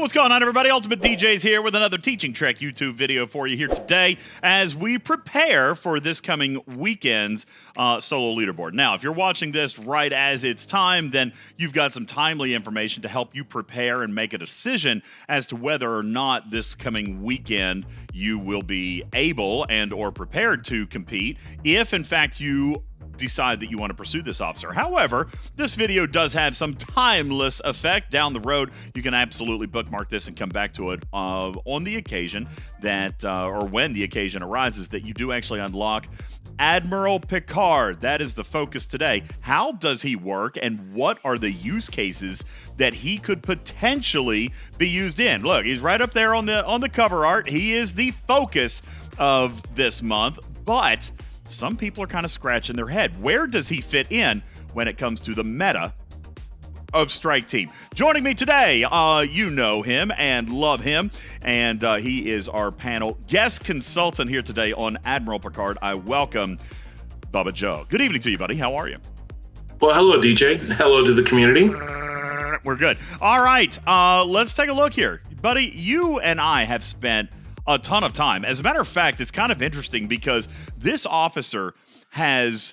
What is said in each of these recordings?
What's going on, everybody? UltimatDJz here with another Teaching Trek YouTube video for you here today as we prepare for this coming weekend's solo leaderboard. Now, if you're watching this right as it's time, then you've got some timely information to help you prepare and make a decision as to whether or not this coming weekend you will be able and or prepared to compete if, in fact, you decide that you want to pursue this officer. However, this video does have some timeless effect down the road. You can absolutely bookmark this and come back to it on the occasion that, or when the occasion arises, that you do actually unlock Admiral Picard. That is the focus today. How does he work, and what are the use cases that he could potentially be used in? Look, he's right up there on the cover art. He is the focus of this month, but some people are kind of scratching their head. Where does he fit in when it comes to the meta of Strike Team? Joining me today, you know him and love him, and he is our panel guest consultant here today on Admiral Picard. I welcome Bubba Joe. Good evening to you, buddy. How are you? Well, hello, DJ. Hello to the community. We're good. All right, let's take a look here. Buddy, you and I have spent a ton of time. As a matter of fact, it's kind of interesting because this officer has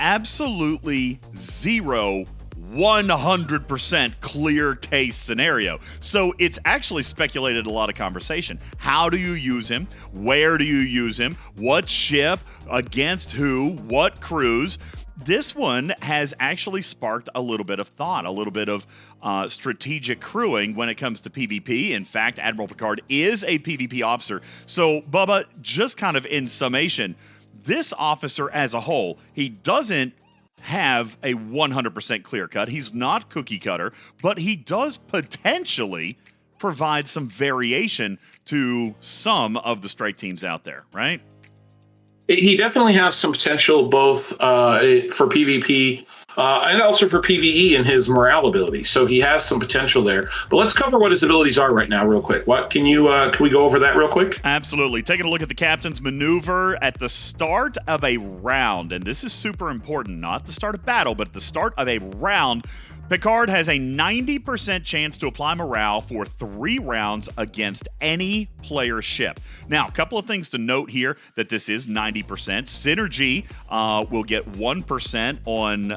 absolutely zero 100% clear case scenario. So it's actually speculated a lot of conversation. How do you use him? Where do you use him? What ship? Against who? What crews? This one has actually sparked a little bit of thought, a little bit of strategic crewing when it comes to PvP. In fact, Admiral Picard is a PvP officer. So, Bubba, just kind of in summation, this officer as a whole, he doesn't have a 100% clear cut. He's not cookie cutter, but he does potentially provide some variation to some of the strike teams out there, right? He definitely has some potential both for PvP and also for PvE in his morale ability. So he has some potential there. But let's cover what his abilities are right now real quick. What can we go over that real quick? Absolutely. Taking a look at the captain's maneuver at the start of a round, and this is super important, not the start of battle, but the start of a round. Picard has a 90% chance to apply morale for 3 rounds against any player ship. Now, a couple of things to note here that this is 90%. Synergy will get 1% on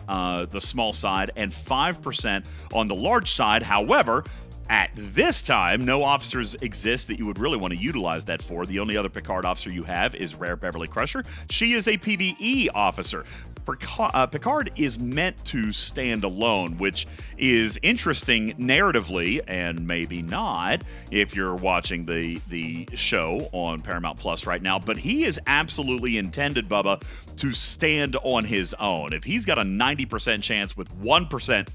the small side and 5% on the large side. However, at this time, no officers exist that you would really want to utilize that for. The only other Picard officer you have is Rare Beverly Crusher. She is a PvE officer. Picard is meant to stand alone, which is interesting narratively, and maybe not if you're watching the show on Paramount Plus right now, but he is absolutely intended, Bubba, to stand on his own. If he's got a 90% chance with 1%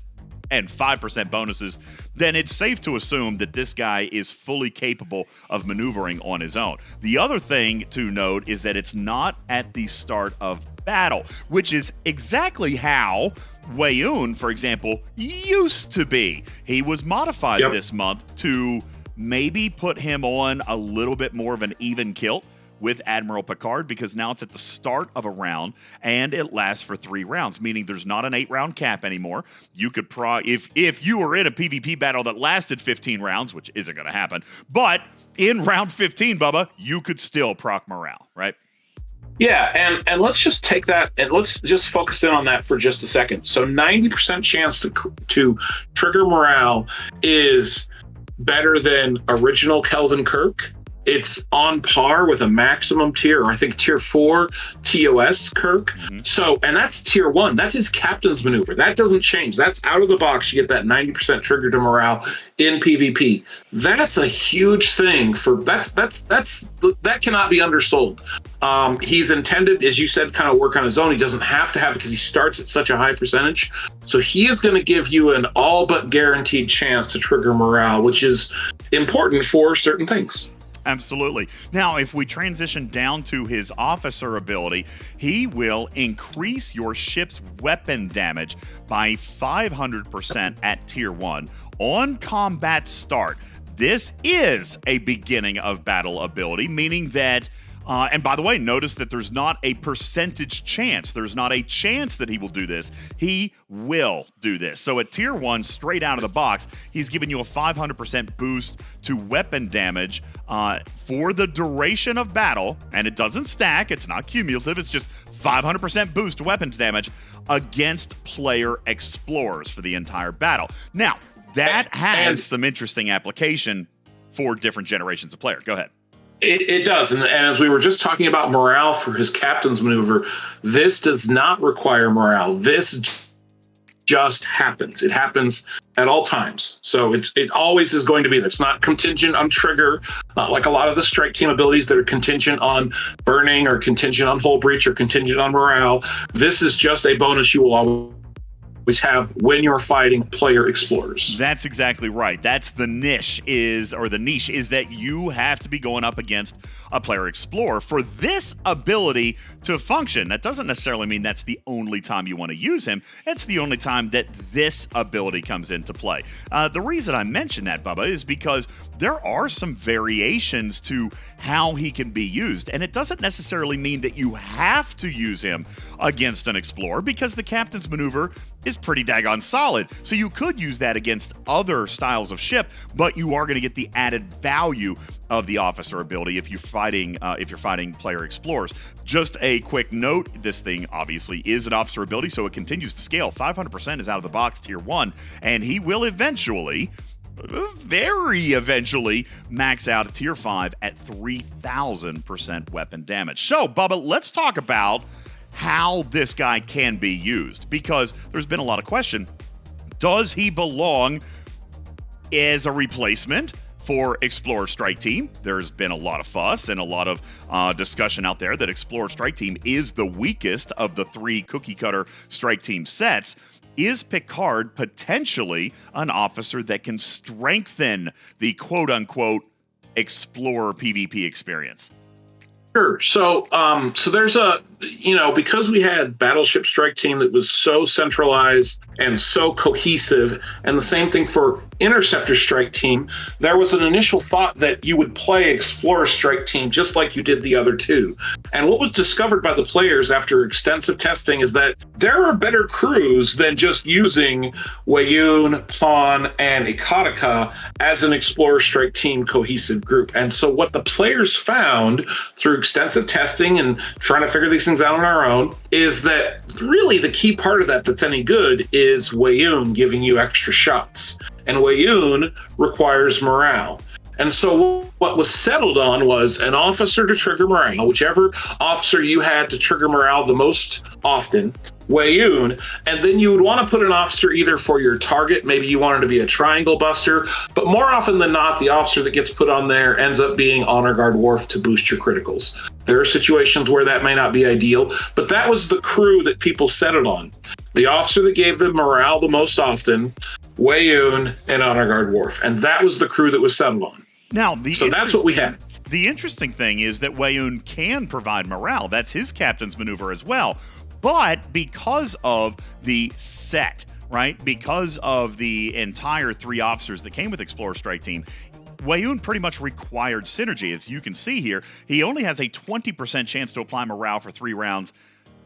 and 5% bonuses, then it's safe to assume that this guy is fully capable of maneuvering on his own. The other thing to note is that it's not at the start of battle, which is exactly how Wayun, for example, used to be. He was modified this month to maybe put him on a little bit more of an even kilt with Admiral Picard, because now it's at the start of a round and it lasts for 3 rounds, meaning there's not an 8-round cap anymore. You could if you were in a PvP battle that lasted 15 rounds, which isn't going to happen, but in round 15, Bubba, you could still proc morale, right? Yeah, and let's just take that and let's just focus in on that for just a second. So 90% chance to trigger morale is better than original Kelvin Kirk. It's on par with a maximum tier, or I think tier 4 TOS Kirk. So, and that's tier 1. That's his captain's maneuver. That doesn't change. That's out of the box. You get that 90% trigger to morale in PvP. That's a huge thing for that cannot be undersold. He's intended, as you said, kind of work on his own. He doesn't have to have, because he starts at such a high percentage. So he is going to give you an all but guaranteed chance to trigger morale, which is important for certain things. Absolutely. Now, if we transition down to his officer ability, he will increase your ship's weapon damage by 500% at tier 1 on combat start. This is a beginning of battle ability, meaning that And by the way, notice that there's not a percentage chance. There's not a chance that he will do this. He will do this. So at tier 1, straight out of the box, he's giving you a 500% boost to weapon damage for the duration of battle. And it doesn't stack. It's not cumulative. It's just 500% boost to weapons damage against player explorers for the entire battle. Now, that has some interesting application for different generations of player. Go ahead. It does. And as we were just talking about morale for his captain's maneuver, this does not require morale. This just happens. It happens at all times. So it always is going to be there. It's not contingent on trigger, not like a lot of the strike team abilities that are contingent on burning or contingent on hull breach or contingent on morale. This is just a bonus you will always have when you're fighting player explorers. That's exactly right. That's the niche is that you have to be going up against a player explorer for this ability to function. That doesn't necessarily mean that's the only time you want to use him. It's the only time that this ability comes into play. The reason I mention that, Bubba, is because there are some variations to how he can be used, and it doesn't necessarily mean that you have to use him against an explorer, because the captain's maneuver is pretty daggone solid. So you could use that against other styles of ship, but you are going to get the added value of the officer ability if you're fighting player explorers. Just a quick note, this thing obviously is an officer ability, so it continues to scale. 500% is out of the box tier 1, and he will very eventually max out at tier 5 at 3,000% weapon damage. So, Bubba, let's talk about how this guy can be used, because there's been a lot of question. Does he belong as a replacement for Explorer Strike Team? There's been a lot of fuss and a lot of discussion out there that Explorer Strike Team is the weakest of the 3 cookie cutter Strike Team sets. Is Picard potentially an officer that can strengthen the quote-unquote Explorer PvP experience? Sure. So there's because we had Battleship Strike Team that was so centralized and so cohesive, and the same thing for Interceptor Strike Team, there was an initial thought that you would play Explorer Strike Team just like you did the other 2. And what was discovered by the players after extensive testing is that there are better crews than just using Weyoun, Pawn, and Ikatika as an Explorer Strike Team cohesive group. And so what the players found through extensive testing and trying to figure these things out on our own is that really the key part of that that's any good is Weyoun giving you extra shots. And Weyoun requires morale. And so what was settled on was an officer to trigger morale, whichever officer you had to trigger morale the most often, Weyoun, and then you would want to put an officer either for your target, maybe you wanted to be a triangle buster, but more often than not, the officer that gets put on there ends up being Honor Guard Worf to boost your criticals. There are situations where that may not be ideal, but that was the crew that people settled on. The officer that gave them morale the most often, Weyoun, and Honor Guard Worf, and that was the crew that was settled on. Now, so that's what we had. The interesting thing is that Weyoun can provide morale. That's his captain's maneuver as well. But because of the set, right? Because of the entire 3 officers that came with Explorer Strike Team, Weyoun pretty much required synergy. As you can see here, he only has a 20% chance to apply morale for 3 rounds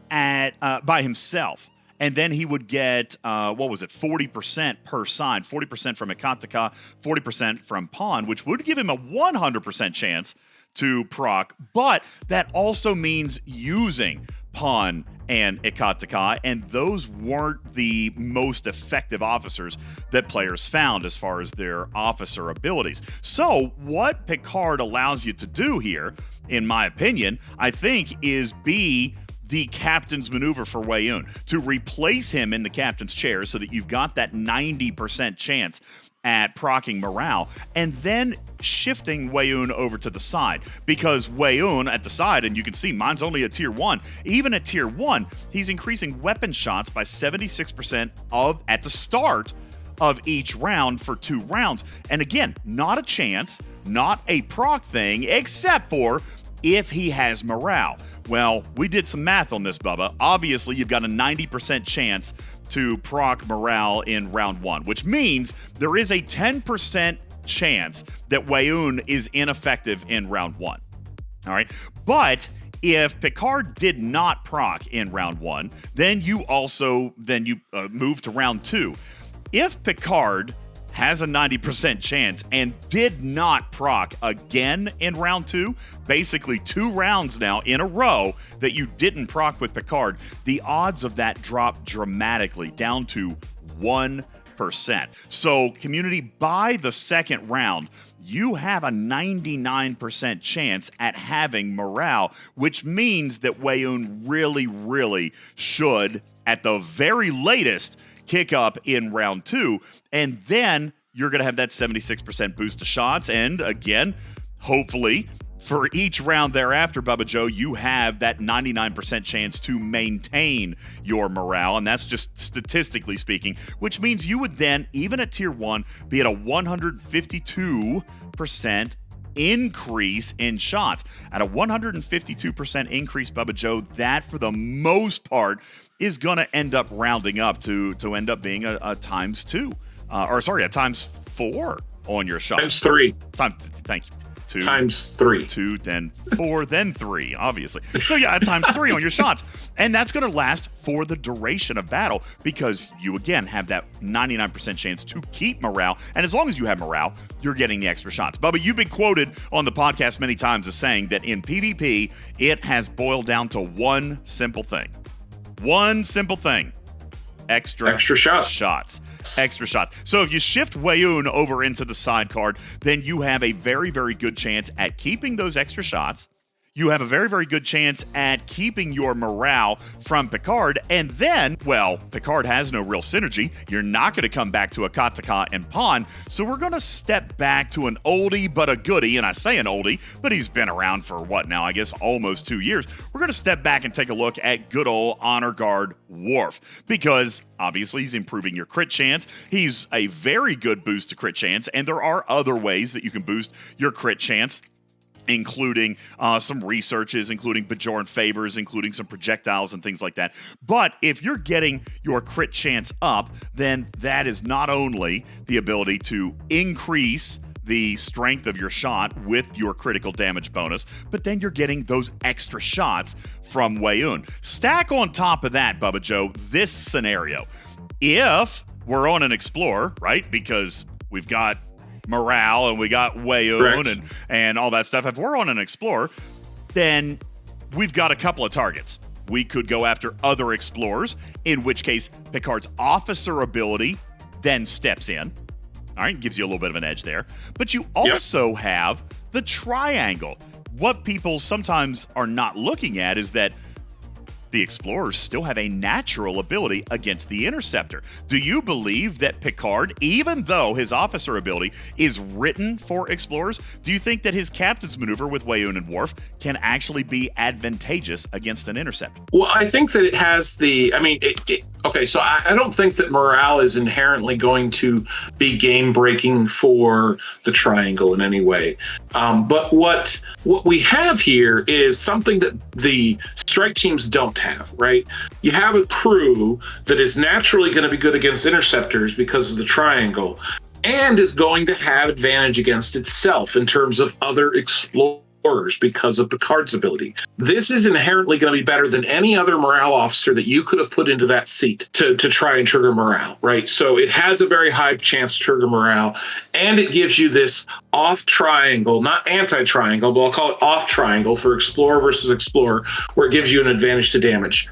by himself. And then he would get, 40% per side, 40% from Ikatika, 40% from Pawn, which would give him a 100% chance to proc. But that also means using Pawn and Ikatika, and those weren't the most effective officers that players found as far as their officer abilities. So what Picard allows you to do here, in my opinion, I think is be the captain's maneuver for Weyoun, to replace him in the captain's chair so that you've got that 90% chance at proccing morale, and then shifting Weyoun over to the side, because Weyoun at the side, and you can see mine's only a tier 1, even at tier 1, he's increasing weapon shots by 76% at the start of each round for 2 rounds. And again, not a chance, not a proc thing, except for if he has morale. Well, we did some math on this, Bubba. Obviously, you've got a 90% chance to proc morale in round 1, which means there is a 10% chance that Weyoun is ineffective in round 1. All right. But if Picard did not proc in round 1, then you move to round 2. If Picard has a 90% chance and did not proc again in round 2, basically 2 rounds now in a row that you didn't proc with Picard, the odds of that drop dramatically down to 1%. So, community, by the second round, you have a 99% chance at having morale, which means that Weyoun really, really should, at the very latest, kick up in round 2, and then you're going to have that 76% boost to shots, and again, hopefully, for each round thereafter, Bubba Joe, you have that 99% chance to maintain your morale, and that's just statistically speaking, which means you would then, even at Tier 1, be at a 152% increase in shots. At a 152% increase, Bubba Joe, that for the most part is going to end up rounding up to end up being a times 2. A times 4 on your shots. Times 3. Thank you. 2 times 3. 2, then 4, then 3, obviously. So yeah, times 3 on your shots. And that's going to last for the duration of battle because you, again, have that 99% chance to keep morale. And as long as you have morale, you're getting the extra shots. Bubba, you've been quoted on the podcast many times as saying that in PvP, it has boiled down to one simple thing. One simple thing. Extra shots. Extra shots. So if you shift Weyoun over into the side card, then you have a very, very good chance at keeping those extra shots. You have a very, very good chance at keeping your morale from Picard. And then, well, Picard has no real synergy. You're not going to come back to a Kataka and Pawn. So we're going to step back to an oldie but a goodie. And I say an oldie, but he's been around for what now? I guess almost 2 years. We're going to step back and take a look at good old Honor Guard Worf. Because obviously he's improving your crit chance. He's a very good boost to crit chance. And there are other ways that you can boost your crit chance, including some researches, including Bajoran favors, including some projectiles and things like that. But if you're getting your crit chance up, then that is not only the ability to increase the strength of your shot with your critical damage bonus, but then you're getting those extra shots from Weyoun. Stack on top of that, Bubba Joe, this scenario. If we're on an Explorer, right, because we've got morale and we got Weyoun and all that stuff. If we're on an Explorer, then we've got a couple of targets. We could go after other Explorers, in which case Picard's officer ability then steps in. All right, gives you a little bit of an edge there. But you also have the triangle. What people sometimes are not looking at is that the Explorers still have a natural ability against the Interceptor. Do you believe that Picard, even though his officer ability is written for Explorers, do you think that his captain's maneuver with Weyoun and Worf can actually be advantageous against an Interceptor? Well, I think that it has the, okay, so I don't think that morale is inherently going to be game-breaking for the triangle in any way. But what we have here is something that the strike teams don't have, right? You have a crew that is naturally going to be good against interceptors because of the triangle and is going to have advantage against itself in terms of other explorers because of Picard's ability. This is inherently going to be better than any other morale officer that you could have put into that seat to try and trigger morale, right? So it has a very high chance to trigger morale, and it gives you this off triangle, not anti-triangle, but I'll call it off triangle for Explorer versus Explorer, where it gives you an advantage to damage.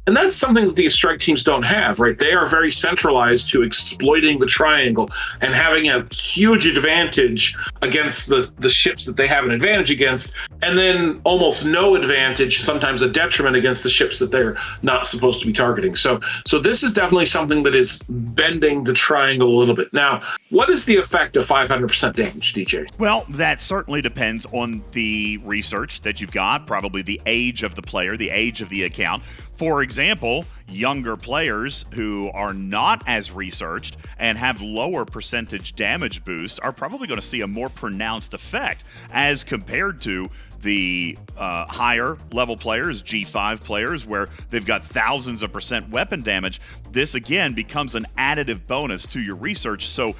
And that's something that these strike teams don't have, right? They are very centralized to exploiting the triangle and having a huge advantage against the ships that they have an advantage against, and then almost no advantage, sometimes a detriment against the ships that they're not supposed to be targeting. So this is definitely something that is bending the triangle a little bit. Now, what is the effect of 500% damage, DJ? Well, that certainly depends on the research that you've got, probably the age of the player, the age of the account. For example, younger players who are not as researched and have lower percentage damage boost are probably going to see a more pronounced effect as compared to the higher level players, G5 players, where they've got thousands of percent weapon damage. This, again, becomes an additive bonus to your research. So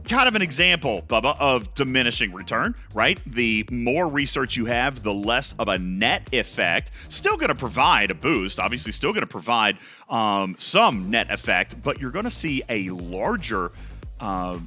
kind of an example, Bubba, of diminishing return, right? The more research you have, the less of a net effect. Still going to provide a boost, obviously still going to provide some net effect, but you're going to see a larger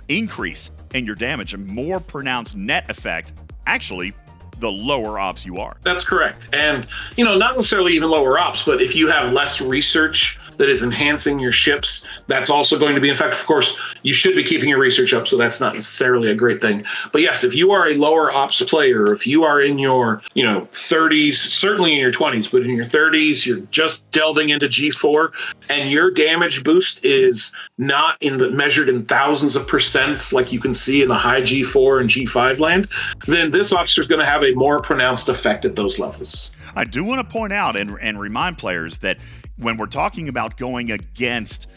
increase in your damage, a more pronounced net effect, actually, the lower ops you are. That's correct. And, not necessarily even lower ops, but if you have less research that is enhancing your ships, that's also going to be, in fact, of course, you should be keeping your research up, so that's not necessarily a great thing. But yes, if you are a lower ops player, if you are in your, 30s, certainly in your 20s, but in your 30s, you're just delving into G4, and your damage boost is not measured in thousands of percents like you can see in the high G4 and G5 land, then this officer is going to have a more pronounced effect at those levels. I do want to point out and remind players that when we're talking about going against,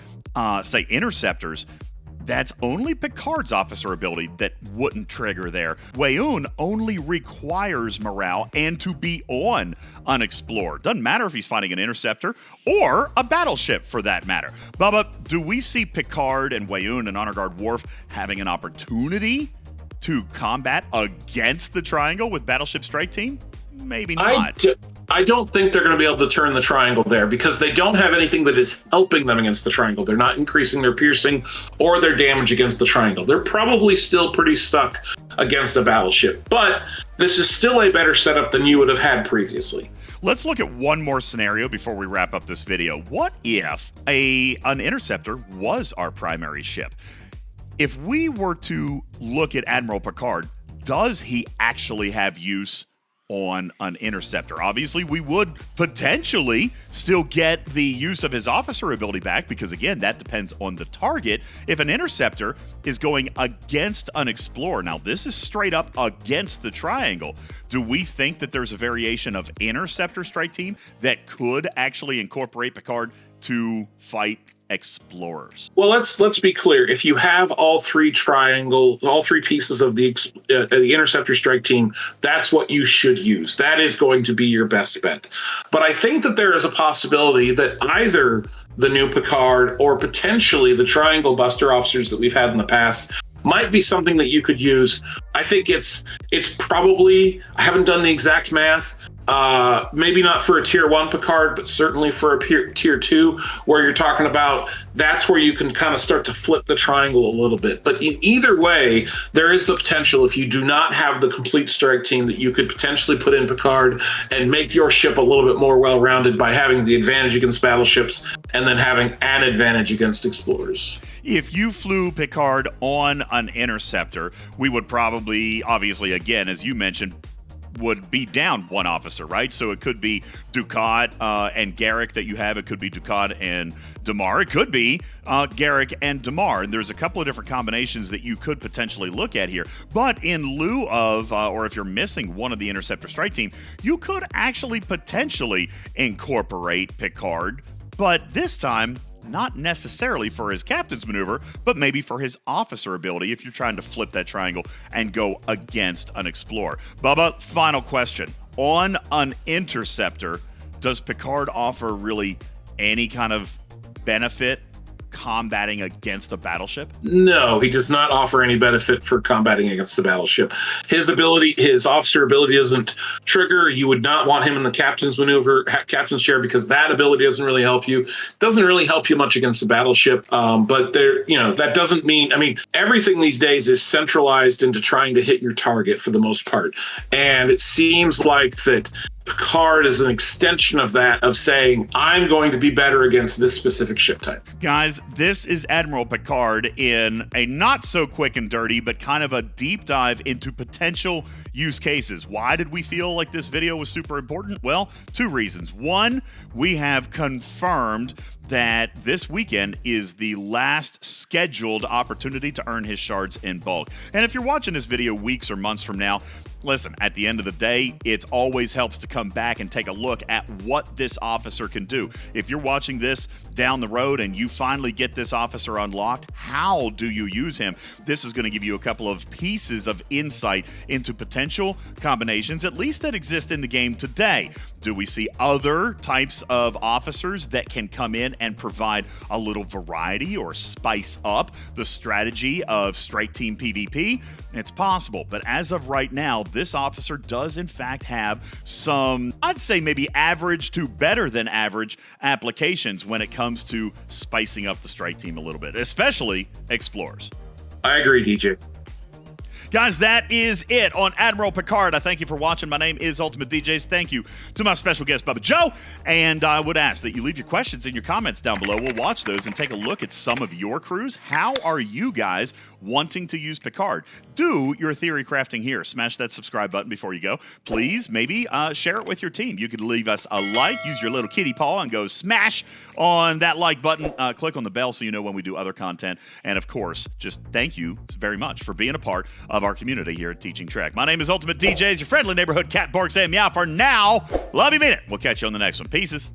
say, interceptors, that's only Picard's officer ability that wouldn't trigger there. Weyoun only requires morale and to be on unexplored. Doesn't matter if he's fighting an interceptor or a battleship for that matter. Bubba, do we see Picard and Weyoun and Honor Guard Worf having an opportunity to combat against the Triangle with Battleship Strike Team? Maybe not. I don't think they're going to be able to turn the Triangle there because they don't have anything that is helping them against the Triangle. They're not increasing their piercing or their damage against the Triangle. They're probably still pretty stuck against a battleship, but this is still a better setup than you would have had previously. Let's look at one more scenario before we wrap up this video. What if an interceptor was our primary ship? If we were to look at Admiral Picard, does he actually have use on an interceptor? Obviously, we would potentially still get the use of his officer ability back because, again, that depends on the target. If an interceptor is going against an explorer, now this is straight up against the Triangle, do we think that there's a variation of interceptor strike team that could actually incorporate Picard to fight explorers? Well, let's be clear. If you have all three pieces of the interceptor strike team, that's what you should use. That is going to be your best bet. But I think that there is a possibility that either the new Picard or potentially the Triangle Buster officers that we've had in the past might be something that you could use. I think it's probably, I haven't done the exact math, maybe not for a tier 1 Picard, but certainly for a tier 2, where you're talking about that's where you can kind of start to flip the Triangle a little bit. But in either way, there is the potential, if you do not have the complete strike team, that you could potentially put in Picard and make your ship a little bit more well-rounded by having the advantage against battleships and then having an advantage against explorers. If you flew Picard on an interceptor, we would probably, obviously, again, as you mentioned, would be down one officer, right? So it could be Dukat and Garrick that you have. It could be Dukat and Damar. It could be Garrick and Damar. And there's a couple of different combinations that you could potentially look at here. But in lieu of, or if you're missing one of the interceptor strike team, you could actually potentially incorporate Picard. But this time, not necessarily for his captain's maneuver, but maybe for his officer ability if you're trying to flip that Triangle and go against an explorer. Bubba, final question. On an interceptor, does Picard offer really any kind of benefit combating against a battleship? No, he does not offer any benefit for combating against the battleship. His officer ability doesn't trigger. You would not want him in the captain's captain's chair, because that ability doesn't really help you. Doesn't really help you much against the battleship. But that doesn't mean, everything these days is centralized into trying to hit your target for the most part. And it seems like that Picard is an extension of that, of saying, I'm going to be better against this specific ship type. Guys, this is Admiral Picard in a not so quick and dirty, but kind of a deep dive into potential use cases. Why did we feel like this video was super important? Well, 2 reasons. 1, we have confirmed that this weekend is the last scheduled opportunity to earn his shards in bulk. And if you're watching this video weeks or months from now, listen, at the end of the day, it always helps to come back and take a look at what this officer can do. If you're watching this down the road and you finally get this officer unlocked, how do you use him? This is going to give you a couple of pieces of insight into potential combinations, at least that exist in the game today. Do we see other types of officers that can come in and provide a little variety or spice up the strategy of straight team PvP? It's possible, but as of right now, this officer does in fact have some, I'd say maybe average to better than average applications when it comes to spicing up the strike team a little bit, especially explorers. I agree, DJ. Guys, that is it on Admiral Picard. I thank you for watching. My name is UltimatDJz. Thank you to my special guest, Bubba Joe. And I would ask that you leave your questions in your comments down below. We'll watch those and take a look at some of your crews. How are you guys wanting to use Picard? Do your theory crafting here. Smash that subscribe button before you go. Please, maybe share it with your team. You could leave us a like, use your little kitty paw and go smash on that like button. Click on the bell so you know when we do other content. And of course, just thank you very much for being a part of our community here at Teaching Trek. My name is UltimatDJz, your friendly neighborhood cat bark saying meow for now. Love you, mean it. We'll catch you on the next one. Pieces.